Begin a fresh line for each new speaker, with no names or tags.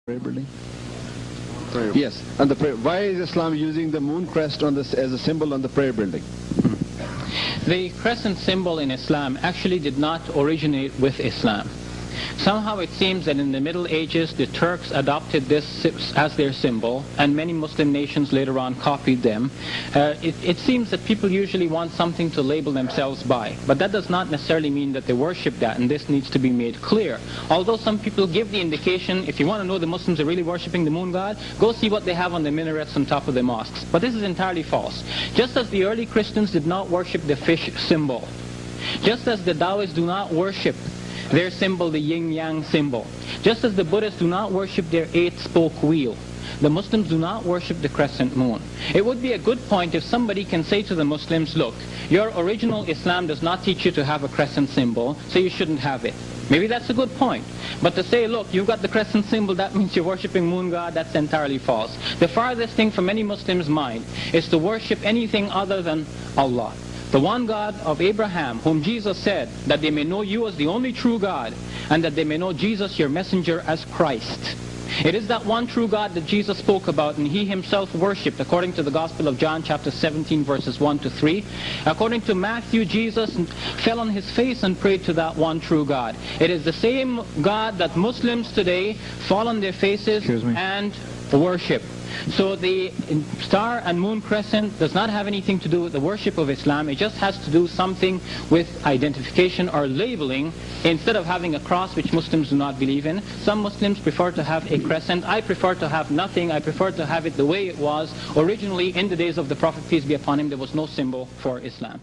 prayer building? Yes. And why is Islam using the moon crest on this as a symbol on the prayer building?
The crescent symbol in Islam actually did not originate with Islam. Somehow it seems that in the Middle Ages the Turks adopted this as their symbol, and many Muslim nations later on copied them. It seems that people usually want something to label themselves by, but that does not necessarily mean that they worship that, and this needs to be made clear. Although some people give the indication, if you want to know the Muslims are really worshipping the moon god, go see what they have on the minarets on top of the mosques. But this is entirely false. Just as the early Christians did not worship the fish symbol, just as the Taoists do not worship their symbol, the yin-yang symbol, just as the Buddhists do not worship their 8-spoke wheel, the Muslims do not worship the crescent moon. It would be a good point if somebody can say to the Muslims, look, your original Islam does not teach you to have a crescent symbol, so you shouldn't have it. Maybe that's a good point. But to say, look, you've got the crescent symbol, that means you're worshipping moon god, that's entirely false. The farthest thing from any Muslim's mind is to worship anything other than Allah, the one God of Abraham, whom Jesus said that they may know you as the only true God, and that they may know Jesus, your messenger, as Christ. It is that one true God that Jesus spoke about, and he himself worshipped, according to the Gospel of John chapter 17 verses 1 to 3. According to Matthew, Jesus fell on his face and prayed to that one true God. It is the same God that Muslims today fall on their faces and worship. So the star and moon crescent does not have anything to do with the worship of Islam. It just has to do something with identification or labeling, instead of having a cross, which Muslims do not believe in. Some Muslims prefer to have a crescent. I prefer to have nothing. I prefer to have it the way it was originally in the days of the Prophet, peace be upon him. There was no symbol for Islam.